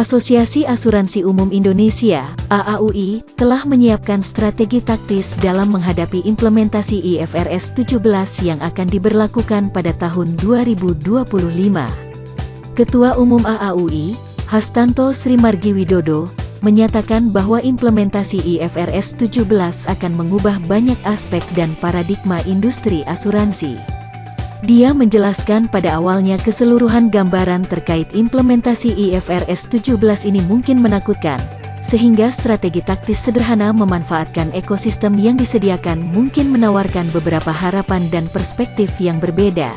Asosiasi Asuransi Umum Indonesia (AAUI) telah menyiapkan strategi taktis dalam menghadapi implementasi IFRS 17 yang akan diberlakukan pada tahun 2025. Ketua Umum AAUI, Hastanto Sri Margi Widodo, menyatakan bahwa implementasi IFRS 17 akan mengubah banyak aspek dan paradigma industri asuransi. Dia menjelaskan pada awalnya keseluruhan gambaran terkait implementasi IFRS 17 ini mungkin menakutkan, sehingga strategi taktis sederhana memanfaatkan ekosistem yang disediakan mungkin menawarkan beberapa harapan dan perspektif yang berbeda.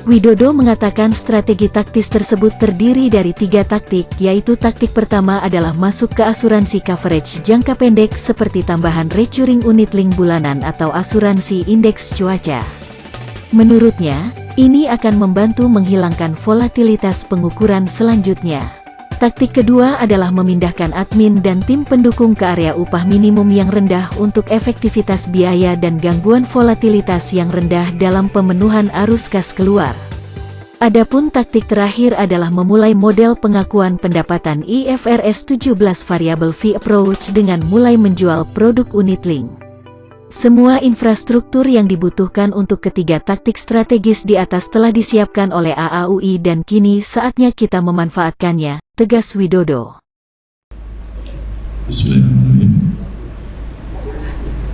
Widodo mengatakan strategi taktis tersebut terdiri dari 3 taktik, yaitu taktik pertama adalah masuk ke asuransi coverage jangka pendek seperti tambahan recurring unit link bulanan atau asuransi indeks cuaca. Menurutnya, ini akan membantu menghilangkan volatilitas pengukuran selanjutnya. Taktik kedua adalah memindahkan admin dan tim pendukung ke area upah minimum yang rendah untuk efektivitas biaya dan gangguan volatilitas yang rendah dalam pemenuhan arus kas keluar. Adapun taktik terakhir adalah memulai model pengakuan pendapatan IFRS 17 variable fee approach dengan mulai menjual produk unit link. Semua infrastruktur yang dibutuhkan untuk ketiga taktik strategis di atas telah disiapkan oleh AAUI dan kini saatnya kita memanfaatkannya, tegas Widodo. Bismillahirrahmanirrahim.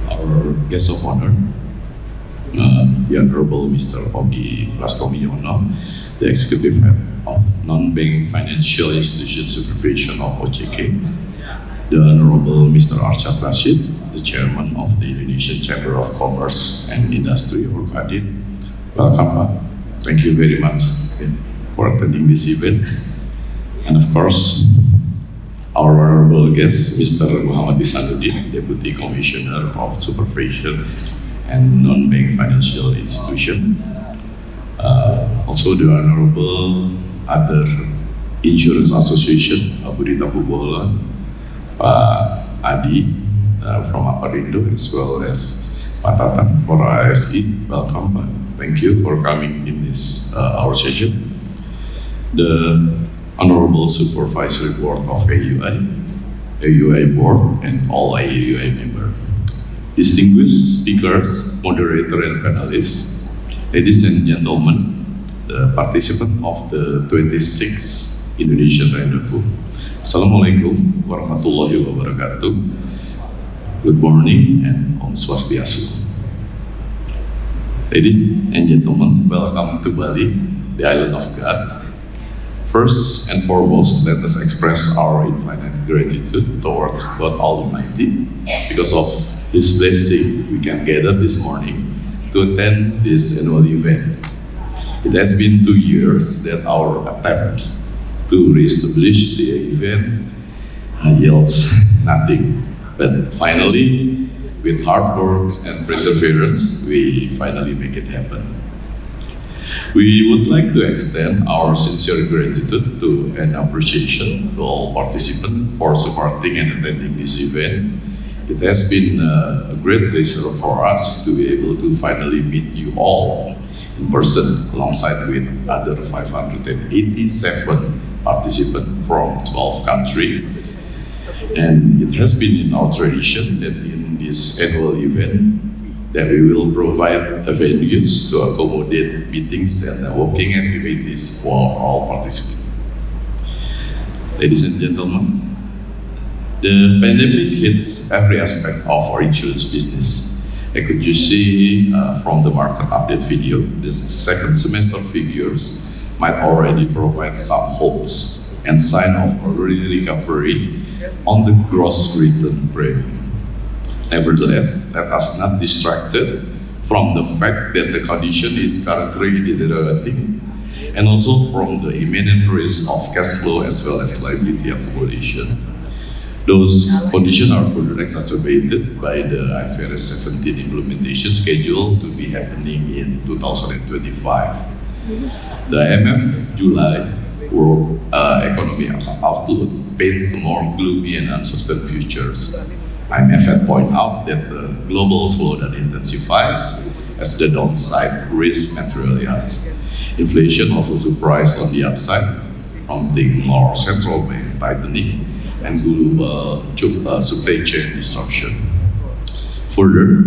Our guest of honor, the Honorable Mr. Ogi Prastomiyono, the Executive Head of Non-Bank Financial Institution Supervision of OJK, the Honorable Mr. Arsyad Rashid, the Chairman of the Indonesian Chamber of Commerce and Industri, or Kadin. Welcome, Pak. Thank you very much for attending this event. And of course, our honorable guest, Mr. Muhammad Isanuddin, Deputy Commissioner of Supervision and Non-Bank Financial Institution. Also the honorable other Insurance Association, Budita Pubola, Pak Adi, from Aparindo, as well as Pak Tatan for ASI. Welcome, Pak. Thank you for coming in this our session. The Honorable Supervisory Board of AAUI Board, and all AAUI members, distinguished speakers, moderator, and panelists, ladies and gentlemen, the participants of the 26th Indonesian Rendezvous. Assalamualaikum warahmatullahi wabarakatuh. Good morning and Om Swastiastu. Ladies and gentlemen, welcome to Bali, the island of God. First and foremost, let us express our infinite gratitude towards God Almighty because of His blessing we can gather this morning to attend this annual event. It has been 2 years that our attempts to reestablish the event yields nothing. But finally, with hard work and perseverance, we finally make it happen. We would like to extend our sincere gratitude to and appreciation to all participants for supporting and attending this event. It has been a great pleasure for us to be able to finally meet you all in person alongside with other 587 participants from 12 countries. And it has been in our tradition that in this annual event that we will provide venues to accommodate meetings and working activities for all participants. Ladies and gentlemen, the pandemic hits every aspect of our insurance business. As you see from the market update video, the second semester figures might already provide some hopes and sign of early recovery on the gross written premium. Nevertheless, let us not distracted from the fact that the condition is currently deteriorating, and also from the imminent risk of cash flow as well as liability accumulation. Those conditions are further exacerbated by the IFRS 17 implementation scheduled to be happening in 2025. The IMF July World Economy Outlook paints more gloomy and uncertain futures. IMF had pointed out that the global slowdown intensifies as the downside risk materializes. Inflation also surprised on the upside, prompting more central banks bank tightening, and global supply chain disruption. Further,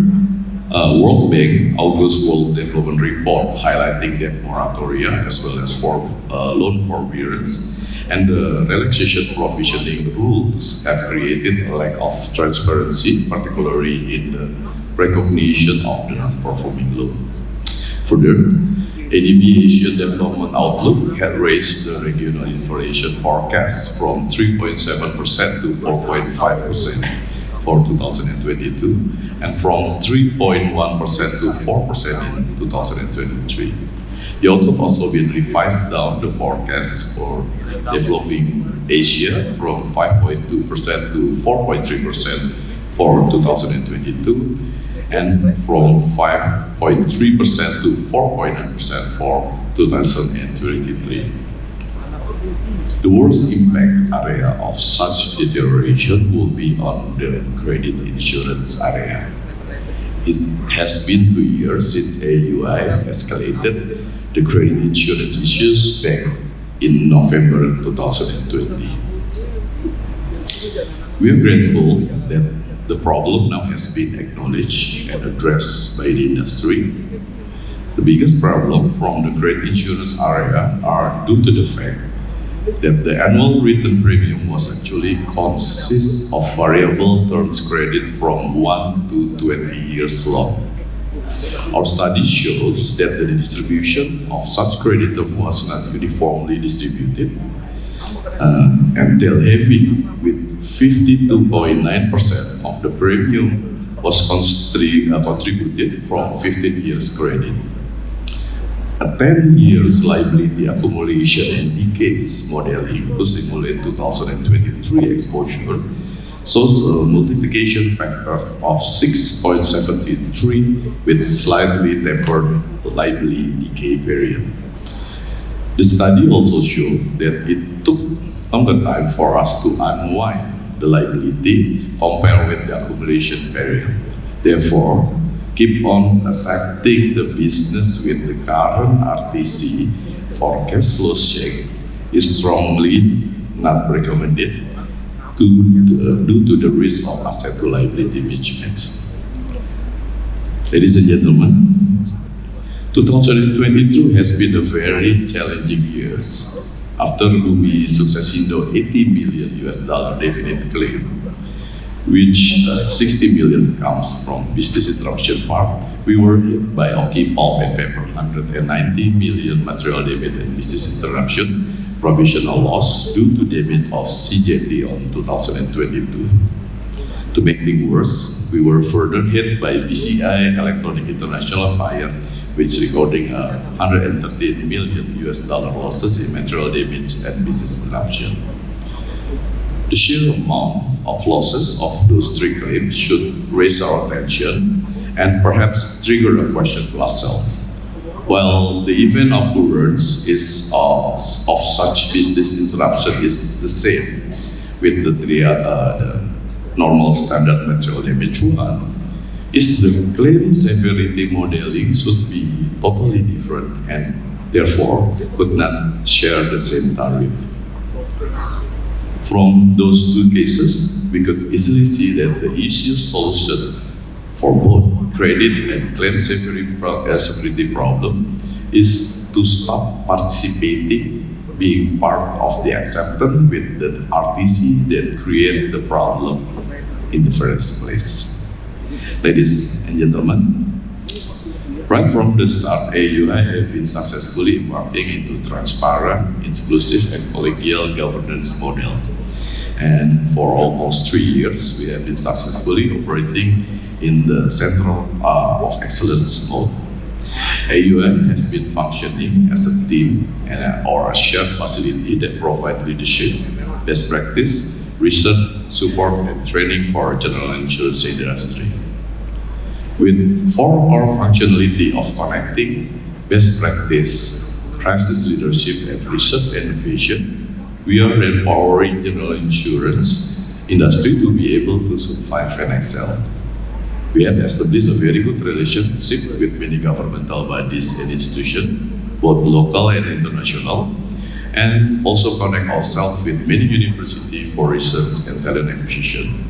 World Bank August World Development Report highlighting debt moratoria as well as loan forbearance and the relaxation provisioning rules have created a lack of transparency, particularly in the recognition of the non-performing loan. Further, ADB Asian Development Outlook had raised the regional inflation forecast from 3.7% to 4.5% for 2022 and from 3.1% to 4% in 2023. The outlook also been revised down the forecast for developing Asia from 5.2% to 4.3% for 2022 and from 5.3% to 4.9% for 2023. The worst impact area of such deterioration will be on the credit insurance area. It has been 2 years since AAUI escalated the credit insurance issues back in November 2020. We are grateful that the problem now has been acknowledged and addressed by the industry. The biggest problem from the credit insurance area are due to the fact that the annual written premium was actually consists of variable terms credit from 1 to 20 years long. Our study shows that the distribution of such credit term was not uniformly distributed and tail heavy, with 52.9% of the premium was contributed from 15 years credit. A 10 years liability accumulation and decades modeling to simulate 2023 exposure shows a multiplication factor of 6.73 with slightly tapered liability decay period. The study also showed that it took longer time for us to unwind the liability compared with the accumulation period. Therefore, keep on accepting the business with the current RTC for cash flow check is strongly not recommended due to the risk of asset to liability mismatch. Ladies and gentlemen, 2022 has been a very challenging year. After we successful $80 million definite claim, which 60 million comes from business interruption part, we were hit by Oki Pulp and Paper, 190 million material damage and business interruption provisional loss due to damage of CJT on 2022. To make things worse, we were further hit by BCI Electronic International Fire, which recording $113 million losses in material damage and business interruption. The sheer amount of losses of those three claims should raise our attention and perhaps trigger a question to ourselves. While the event occurrence is of such business interruption is the same with the normal standard material damage one, is the claim severity modeling should be totally different and therefore could not share the same tariff. From those two cases, we could easily see that the issue solution for both credit and claim severity problem is to stop participating, being part of the acceptance with the RTC that create the problem in the first place. Ladies and gentlemen, right from the start, AAUI have been successfully embarking into transparent, inclusive, and collegial governance model. And for almost 3 years, we have been successfully operating in the center of excellence mode. AAUI has been functioning as a team or a shared facility that provides leadership, best practice, research, support, and training for general insurance industry. With 4 core functionality of connecting, best practice, crisis leadership, and research and innovation, we are empowering general insurance industry to be able to survive and excel. We have established a very good relationship with many governmental bodies and institutions, both local and international, and also connect ourselves with many universities for research and talent acquisition.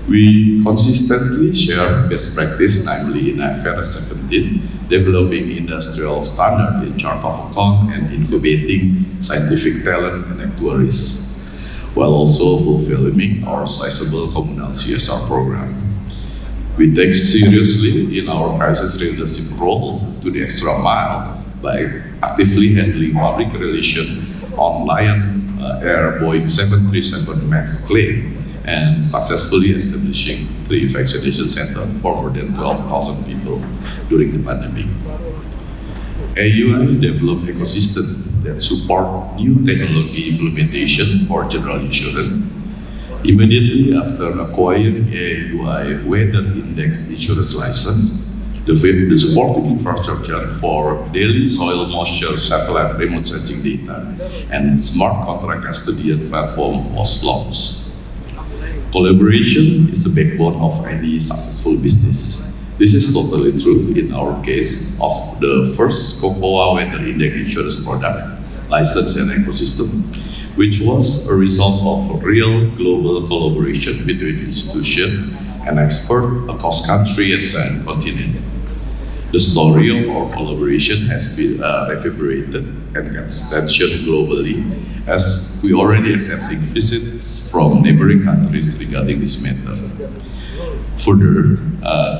We consistently share best practice, namely in IFRS 17, developing industrial standard in chart of account and incubating scientific talent and actuaries, while also fulfilling our sizable communal CSR program. We take seriously in our crisis leadership role to the extra mile by actively handling public relations on Lion Air Boeing 737 MAX claim and successfully establishing 3 vaccination centers for more than 12,000 people during the pandemic. AAUI developed ecosystem that support new technology implementation for general insurance. Immediately after acquiring AAUI Weather Index insurance license, the supporting infrastructure for daily soil moisture satellite remote sensing data and smart contract custodian platform was launched. Collaboration is the backbone of any successful business. This is totally true in our case of the first COCOA Weather Index insurance product, license and ecosystem, which was a result of real global collaboration between institutions and experts across country and continent. The story of our collaboration has been reverberated and gets attention globally, as we already accepting visits from neighboring countries regarding this matter. Further,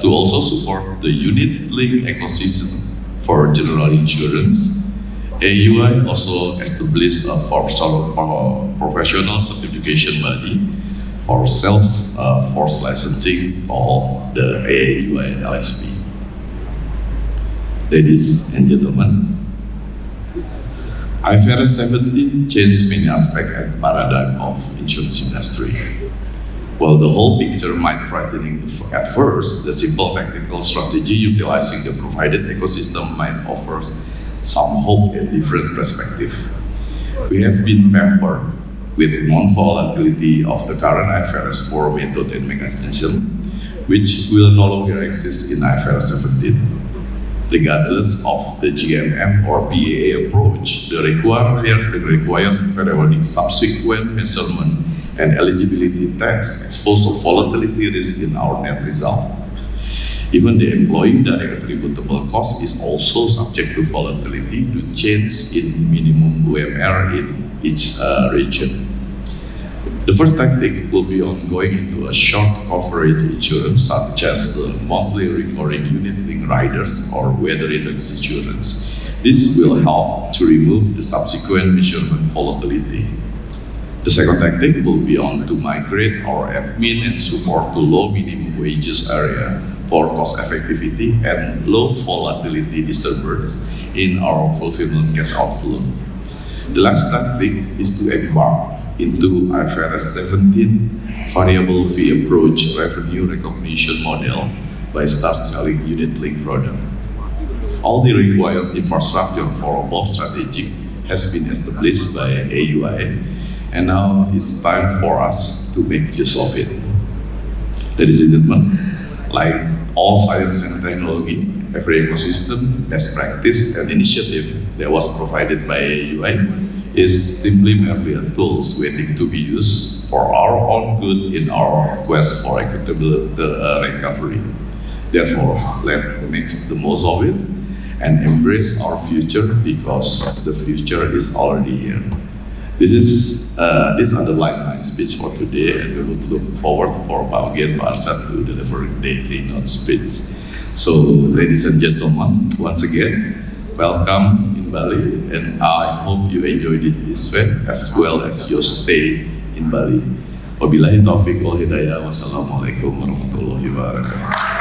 to also support the unit-linked ecosystem for general insurance, AAUI also established a professional certification body for sales force licensing called the AAUI LSP. Ladies and gentlemen, IFRS 17 changed many aspects and paradigm of insurance industry. While the whole picture might frightening at first, the simple technical strategy utilizing the provided ecosystem might offer some hope and different perspective. We have been pampered with non-volatility of the current IFRS 4 method and mechanism, which will no longer exist in IFRS 17. Regardless of the GMM or PAA approach, the required periodic subsequent measurement and eligibility tests expose a volatility risk in our net result. Even the employee direct attributable cost is also subject to volatility to change in minimum UMR in each region. The first tactic will be on going into a short coverage insurance, such as the monthly recurring unit-linked riders or weather index insurance. This will help to remove the subsequent measurement volatility. The second tactic will be on to migrate our admin and support to low minimum wages area for cost effectivity and low volatility disturbance in our fulfillment cash outflow. The last tactic is to embark into IFRS 17 variable fee approach revenue recognition model by start selling unit-linked product. All the required infrastructure for above strategy has been established by AAUI, and now it's time for us to make use of it. Ladies and gentlemen, like all science and technology, every ecosystem, best practice, and initiative that was provided by AAUI is simply merely a tool waiting to be used for our own good in our quest for equitable recovery. Therefore, let's make the most of it and embrace our future, because the future is already here. This underlines my speech for today, and we would look forward for Pak Ugen Pak Arsad to deliver the keynote speech. So, ladies and gentlemen, once again, welcome in Bali, and I hope you enjoyed this event as well as your stay in Bali. Wabillahi taufiq wal hidayah. Wassalamualaikum warahmatullahi wabarakatuh.